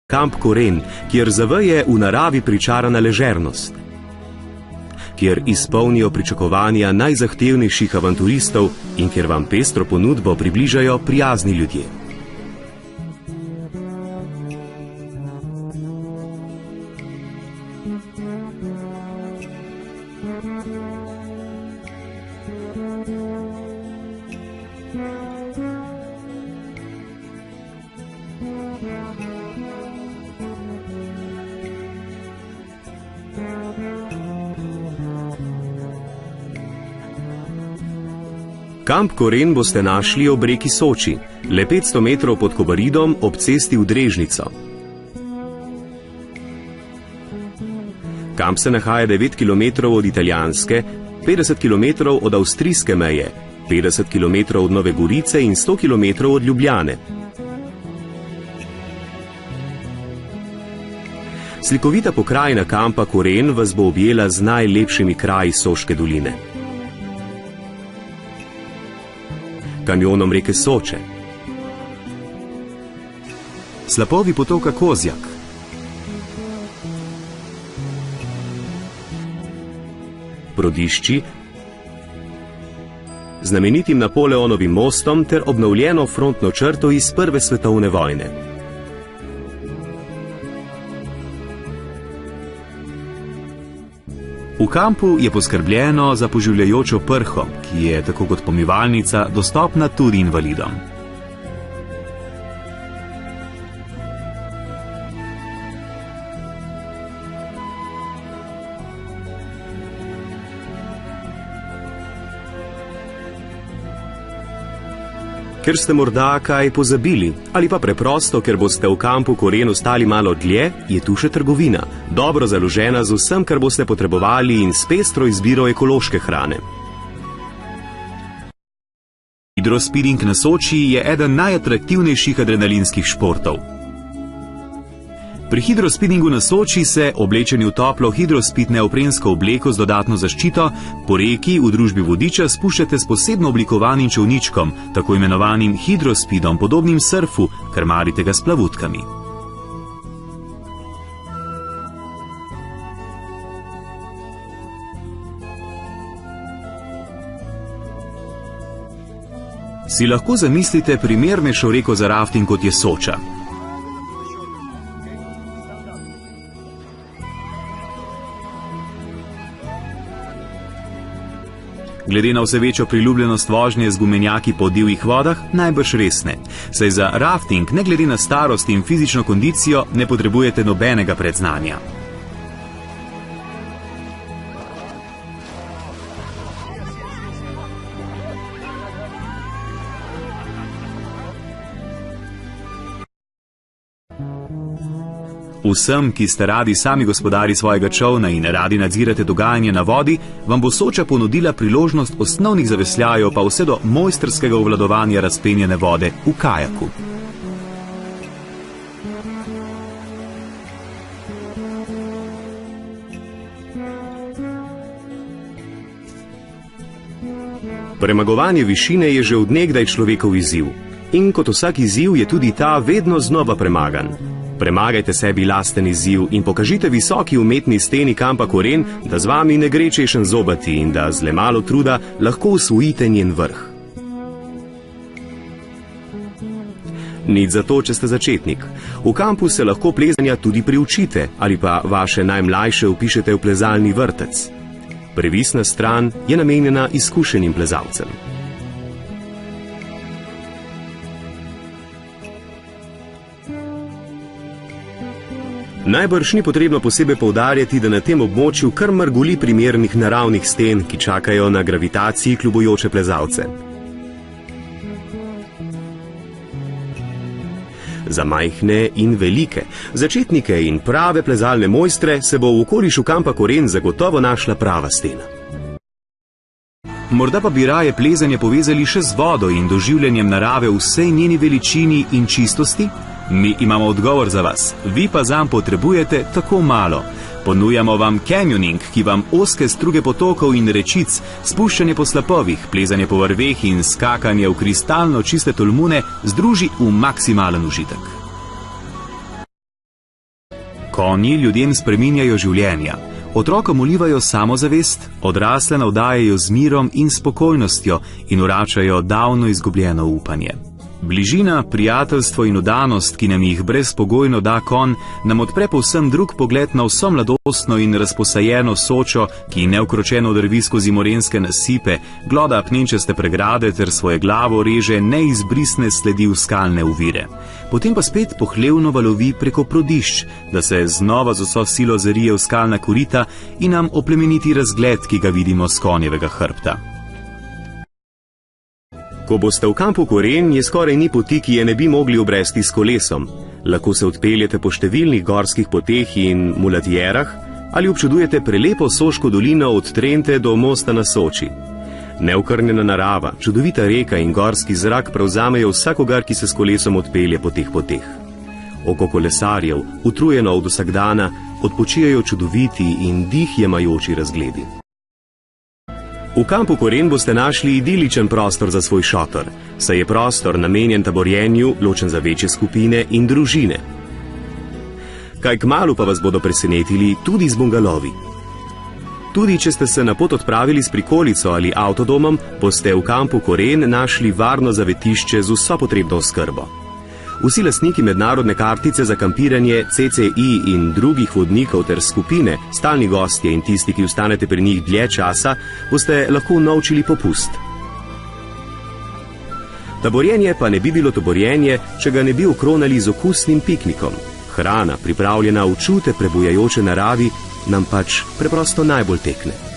Kamp Koren, kjer zaveje v naravi pričarana ležernost, kjer izpolnijo pričakovanja najzahtevnejših avanturistov in kjer vam pestro ponudbo približajo prijazni ljudje. Kamp Koren boste našli ob reki Soči, le 500 metrov pod Kobaridom ob cesti v Drežnico. Kamp se nahaja 9 km od italijanske, 50 km od avstrijske meje, 50 km od Nove Gorice in 100 km od Ljubljane. Slikovita pokrajina kampa Koren vas bo objela z najlepšimi kraji Soške doline. Kanjonom reke Soče, slapovi potoka Kozjak, Brodišči, znamenitim Napoleonovim mostom ter obnovljeno frontno črto iz Prve svetovne vojne. V kampu je poskrbljeno za poživljajočo prho, ki je, tako kot pomivalnica, dostopna tudi invalidom. Ker ste morda kaj pozabili, ali pa preprosto, ker boste v kampu Koren ostali malo dlje, je tu še trgovina, dobro založena z vsem, kar boste potrebovali in s pestro izbiro ekološke hrane. Hidrospinning na Soči je eden najatraktivnejših adrenalinskih športov. Pri hidrospinningu na Soči se, oblečeni v toplo hidrospidne oprensko obleko z dodatno zaščito, po reki v družbi vodiča spuščate s posebno oblikovanim čolničkom, tako imenovanim hidrospidom, podobnim surfu, krmarite ga s plavutkami. Si lahko zamislite primernejšo reko za rafting, kot je Soča. Glede na vse večjo priljubljenost vožnje z gumenjaki po divjih vodah, najbrž res ne. Saj za rafting, ne glede na starost in fizično kondicijo, ne potrebujete nobenega predznanja. Vsem, ki ste radi sami gospodari svojega čolna in radi nadzirate dogajanje na vodi, vam bo Soča ponudila priložnost osnovnih zavesljajev pa vse do mojstrskega obvladovanja razpenjene vode v kajaku. Premagovanje višine je že od nekdaj človekov izziv. In kot vsak izziv je tudi ta vedno znova premagan. Premagajte sebi lasten izziv in pokažite visoki umetni steni kampa Koren, da z vami ne gre češen zobati in da z le malo truda lahko osvojite njen vrh. Nič zato, če ste začetnik. V kampu se lahko plezanja tudi priučite ali pa vaše najmlajše vpišete v plezalni vrtec. Previsna stran je namenjena izkušenim plezalcem. Najbrž ni potrebno posebej poudarjati, da na tem območju kar mrgoli primernih naravnih sten, ki čakajo na gravitaciji kljubujoče plezalce. Za majhne in velike, začetnike in prave plezalne mojstre se bo v okolišu kampa Koren zagotovo našla prava stena. Morda pa bi raje plezanje povezali še z vodo in doživljanjem narave v vsej njeni veličini in čistosti? Mi imamo odgovor za vas, vi pa zanj potrebujete tako malo. Ponujamo vam canyoning, ki vam ozke struge potokov in rečic, spuščanje po slapovih, plezanje po vrveh in skakanje v kristalno čiste tolmune združi v maksimalen užitek. Konji ljudem spreminjajo življenja, otrokom vlivajo samozavest, odrasle navdajajo z mirom in spokojnostjo in vračajo davno izgubljeno upanje. Bližina, prijateljstvo in vdanost, ki nam jih brezpogojno da konj, nam odpre povsem drug pogled na vso mladostno in razposajeno Sočo, ki neukročeno drvi skozi morenske nasipe, gloda apnenčaste pregrade ter svoje glavo reže neizbrisne sledi v skalne ovire. Potem pa spet pohlevno valovi preko prodišč, da se znova z vso silo zarije v skalna korita in nam oplemeniti razgled, ki ga vidimo s konjevega hrbta. Ko boste v kampu Koren, je skoraj ni poti, ki je ne bi mogli obresti s kolesom. Lahko se odpeljete po številnih gorskih poteh in mulatjerah ali občudujete prelepo Soško dolino od Trente do mosta na Soči. Neokrnjena narava, čudovita reka in gorski zrak prevzamejo vsakogar, ki se s kolesom odpelje po teh poteh. Oko kolesarjev, utrujeno od vsakdana, odpočijajo čudoviti in dih jemajoči razgledi. V kampu Koren boste našli idiličen prostor za svoj šotor, saj je prostor namenjen taborjenju, ločen za večje skupine in družine. Kaj kmalu pa vas bodo presenetili tudi z bungalovi. Tudi če ste se na pot odpravili s prikolico ali avtodomom, boste v kampu Koren našli varno zavetišče z vso potrebno oskrbo. Vsi lastniki mednarodne kartice za kampiranje, CCI in drugih vodnikov ter skupine, stalni gostje in tisti, ki ostanete pri njih dlje časa, boste lahko unovčili popust. Taborjenje pa ne bi bilo taborjenje, če ga ne bi okronali z okusnim piknikom. Hrana, pripravljena v čute prebujajoče naravi, nam pač preprosto najbolj tekne.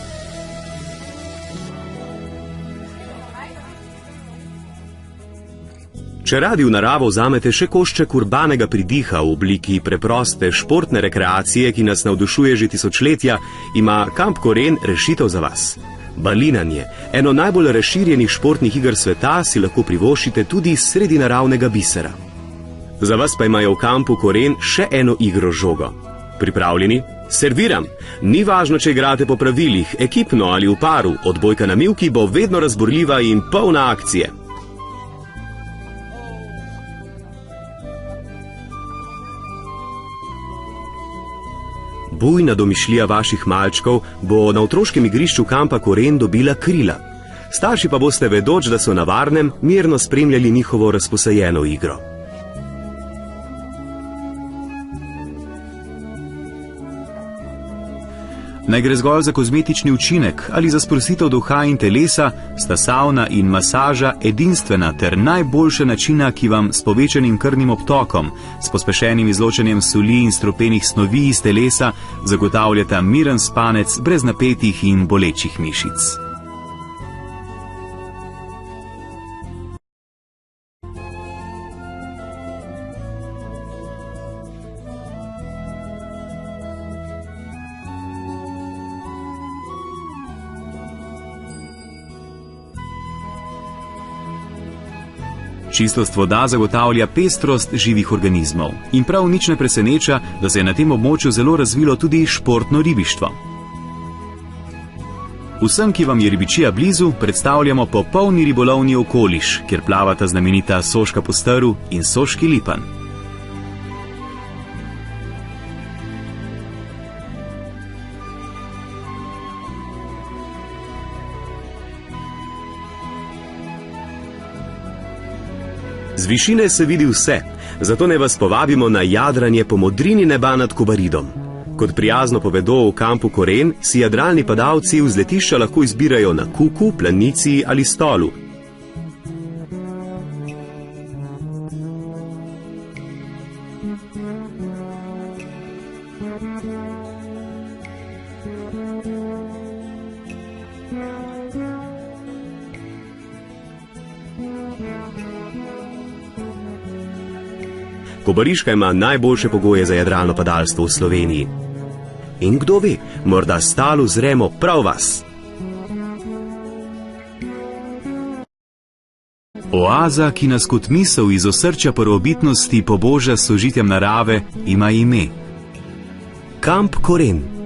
Če radi v naravo vzamete še košček urbanega pridiha v obliki preproste športne rekreacije, ki nas navdušuje že tisočletja, ima kamp Koren rešitev za vas. Balinanje, eno najbolj razširjenih športnih iger sveta, si lahko privoščite tudi sredi naravnega bisera. Za vas pa imajo v kampu Koren še eno igro žogo. Pripravljeni? Serviram! Ni važno, če igrate po pravilih, ekipno ali v paru, odbojka na mivki bo vedno razburljiva in polna akcije. Bujna domišljija vaših malčkov bo na otroškem igrišču kampa Koren dobila krila. Starši pa boste, vedoč, da so na varnem, mirno spremljali njihovo razposajeno igro. Naj gre zgolj za kozmetični učinek ali za sprostitev duha in telesa, sta savna in masaža edinstvena ter najboljša načina, ki vam s povečanim krvnim obtokom, s pospešenim izločanjem soli in strupenih snovi iz telesa zagotavljata miren spanec brez napetih in bolečih mišic. Čistost voda zagotavlja pestrost živih organizmov in prav nič ne preseneča, da se je na tem območju zelo razvilo tudi športno ribištvo. Vsem, ki vam je ribičija blizu, predstavljamo popolni ribolovni okoliš, kjer plavata znamenita Soška postrv in Soški lipan. Z višine se vidi vse, zato ne vas povabimo na jadranje po modrini neba nad Kobaridom. Kot prijazno povedo v kampu Koren, si jadralni padalci vzletišča lahko izbirajo na kuku, planici ali stolu. Kobariška ima najboljše pogoje za jadralno padalstvo v Sloveniji. In kdo ve, morda stalo zremo prav vas. Oaza, ki nas kot misel iz osrčja prvobitnosti poboža s sožitjem narave, ima ime. Kamp Koren.